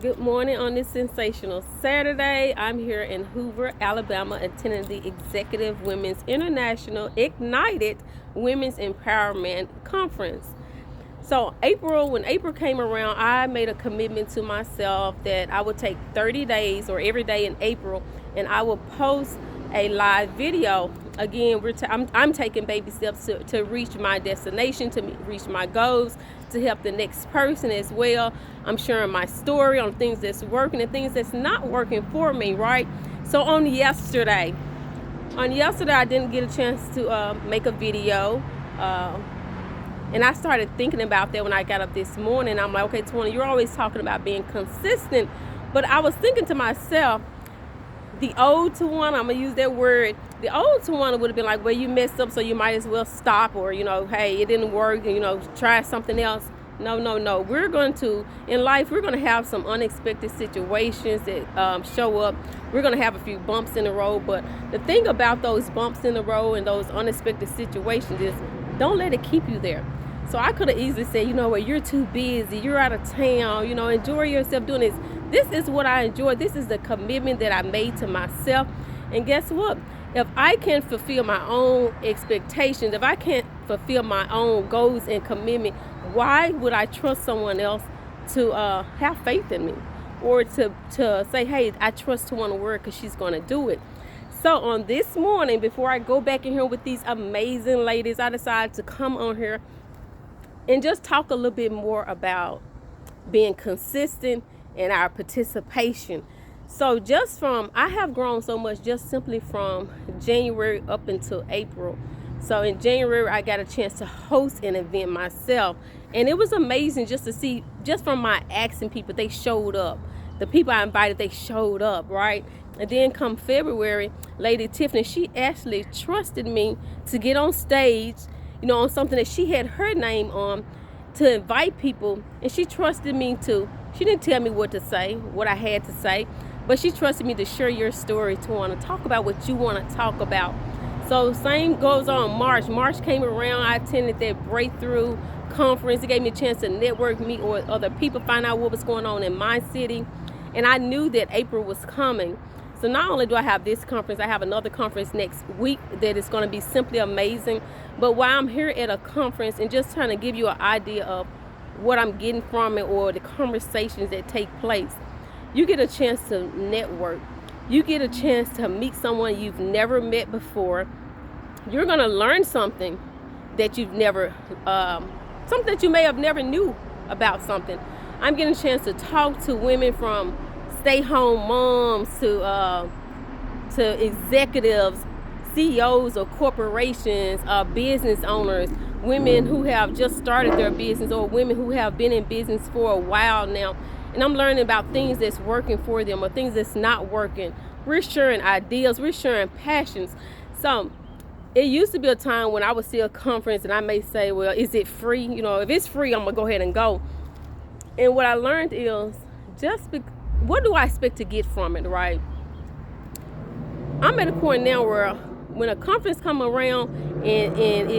Good morning on this sensational Saturday. I'm here in Hoover, Alabama, attending the Executive Women's International Ignited Women's Empowerment Conference. So when April came around, I made a commitment to myself that I would take 30 days or every day in April, and I will post a live video. Again, I'm taking baby steps to reach my destination, to reach my goals, to help the next person as well. I'm sharing my story on things that's working and things that's not working for me, right? So on yesterday, I didn't get a chance to make a video. And I started thinking about that when I got up this morning. I'm like, okay, Tawana, you're always talking about being consistent. But I was thinking to myself, the old Tawana, I'm going to use that word, the old Tawana would have been like, well, you messed up, so you might as well stop, or, hey, it didn't work, try something else. No. In life, we're going to have some unexpected situations that show up. We're going to have a few bumps in the road. But the thing about those bumps in the road and those unexpected situations is don't let it keep you there. So I could have easily said, you're too busy, you're out of town, enjoy yourself doing this. This is what I enjoy. This is the commitment that I made to myself. And guess what? If I can fulfill my own expectations, if I can't fulfill my own goals and commitment, why would I trust someone else to have faith in me? Or to say, hey, I trust Tawana word because she's going to do it. So on this morning, before I go back in here with these amazing ladies, I decided to come on here and just talk a little bit more about being consistent in our participation. So I have grown so much just simply from January up until April. So in January, I got a chance to host an event myself. And it was amazing just to see, just from my asking people, they showed up. The people I invited, they showed up, right? And then come February, Lady Tiffany, she actually trusted me to get on stage, on something that she had her name on, to invite people. And she trusted me she didn't tell me what to say, what I had to say, but she trusted me to share your story, to want to talk about what you want to talk about. So same goes on March. March came around, I attended that breakthrough conference. It gave me a chance to network, meet with other people, find out what was going on in my city. And I knew that April was coming. So not only do I have this conference, I have another conference next week that is going to be simply amazing. But while I'm here at a conference and just trying to give you an idea of what I'm getting from it, or the conversations that take place, you get a chance to network. You get a chance to meet someone you've never met before. You're going to learn something that you've never, something that you may have never knew about something. I'm getting a chance to talk to women from stay-home moms to executives, CEOs of corporations, business owners, women who have just started their business, or women who have been in business for a while now. And I'm learning about things that's working for them or things that's not working. We're sharing ideas, we're sharing passions. So it used to be a time when I would see a conference and I may say, well, is it free? If it's free, I'm gonna go ahead and go. And what I learned is what do I expect to get from it, right? I'm at a point now where when a conference come around and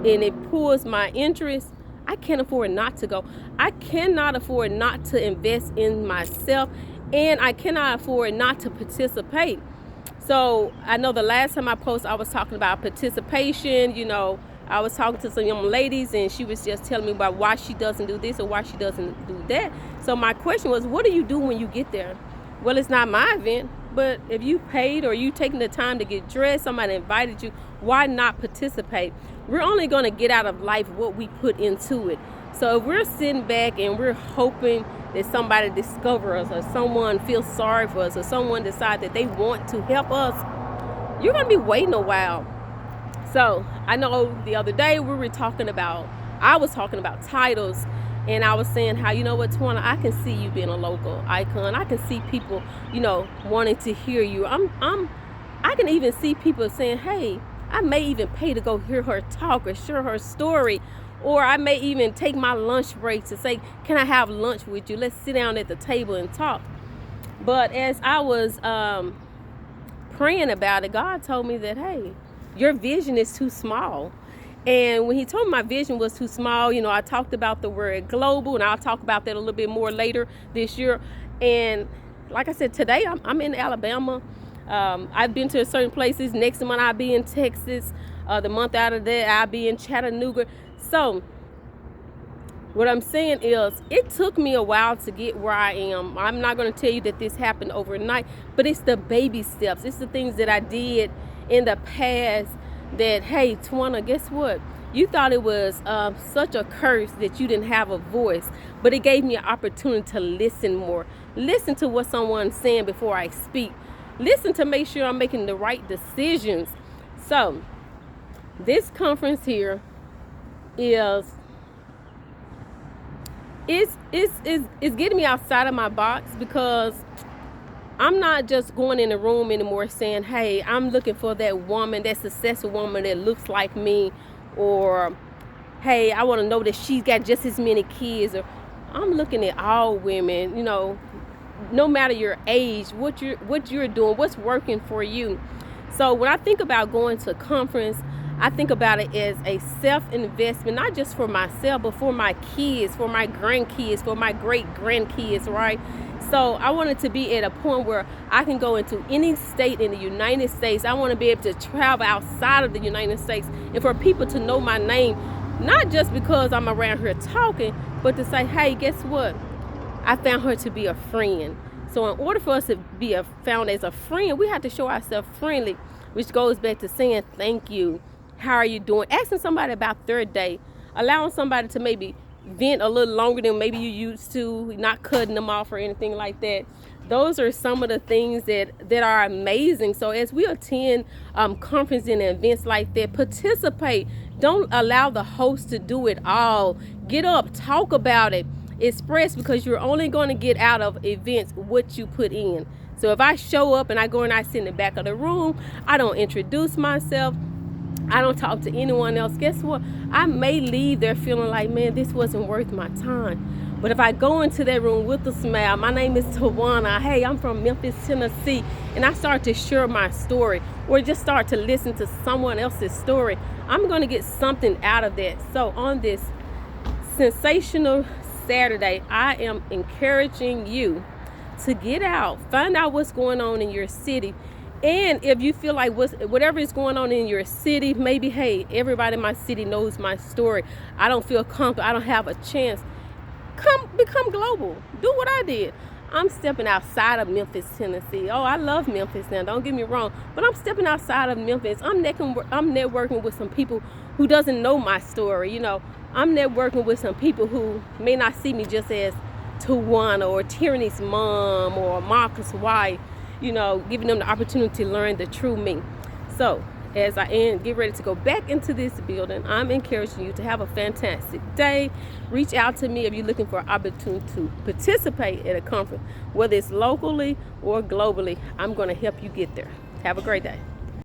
it pulls my interest, I can't afford not to go. I cannot afford not to invest in myself, and I cannot afford not to participate. So I know the last time I posted, I was talking about participation. I was talking to some young ladies, and she was just telling me about why she doesn't do this or why she doesn't do that. So my question was, what do you do when you get there? Well, it's not my event, but if you paid or you taking the time to get dressed, somebody invited you, why not participate? We're only going to get out of life what we put into it. So if we're sitting back and we're hoping that somebody discovers us, or someone feels sorry for us, or someone decides that they want to help us, you're going to be waiting a while. So I know the other day I was talking about titles, and I was saying how, Tawana, I can see you being a local icon. I can see people, wanting to hear you. I can even see people saying, hey, I may even pay to go hear her talk or share her story. Or I may even take my lunch break to say, can I have lunch with you? Let's sit down at the table and talk. But as I was praying about it, God told me that, hey, your vision is too small. And when he told me my vision was too small, you know, I talked about the word global, and I'll talk about that a little bit more later this year. And like I said, today I'm in Alabama. I've been to certain places. Next month I'll be in Texas. The month out of that I'll be in Chattanooga. So what I'm saying is, it took me a while to get where I am. I'm not going to tell you that this happened overnight, but it's the baby steps. It's the things that I did in the past that, hey, Tawana, guess what? You thought it was such a curse that you didn't have a voice, but it gave me an opportunity to listen more. Listen to what someone's saying before I speak. Listen to make sure I'm making the right decisions. So this conference here is getting me outside of my box, because I'm not just going in the room anymore saying, hey, I'm looking for that woman, that successful woman that looks like me, or hey, I want to know that she's got just as many kids. Or I'm looking at all women, you know, no matter your age, what you're doing, what's working for you. So when I think about going to a conference, I think about it as a self-investment, not just for myself, but for my kids, for my grandkids, for my great-grandkids, right? So I wanted to be at a point where I can go into any state in the United States. I want to be able to travel outside of the United States, and for people to know my name, not just because I'm around here talking, but to say, hey, guess what? I found her to be a friend. So in order for us to be found as a friend, we have to show ourselves friendly, which goes back to saying thank you. How are you doing? Asking somebody about their day. Allowing somebody to maybe vent a little longer than maybe you used to, not cutting them off or anything like that. Those are some of the things that are amazing. So as we attend conferences and events like that, participate. Don't allow the host to do it all. Get up, talk about it, express, because you're only going to get out of events what you put in. So if I show up and I go and I sit in the back of the room, I don't introduce myself, I don't talk to anyone else, guess what? I may leave there feeling like, man, this wasn't worth my time. But if I go into that room with a smile, my name is Tawana, hey, I'm from Memphis, Tennessee, and I start to share my story, or just start to listen to someone else's story, I'm going to get something out of that. So on this sensational Saturday, I am encouraging you to get out, find out what's going on in your city. And if you feel like whatever is going on in your city, maybe, hey, everybody in my city knows my story, I don't feel comfortable, I don't have a chance, become global. Do what I did. I'm stepping outside of Memphis, Tennessee. Oh, I love Memphis now, don't get me wrong, but I'm stepping outside of Memphis. I'm networking with some people who doesn't know my story. You know, I'm networking with some people who may not see me just as Tawana or Tierney's mom or Marcus' wife, you know, giving them the opportunity to learn the true me. So as I get ready to go back into this building, I'm encouraging you to have a fantastic day. Reach out to me if you're looking for an opportunity to participate at a conference, whether it's locally or globally. I'm going to help you get there. Have a great day.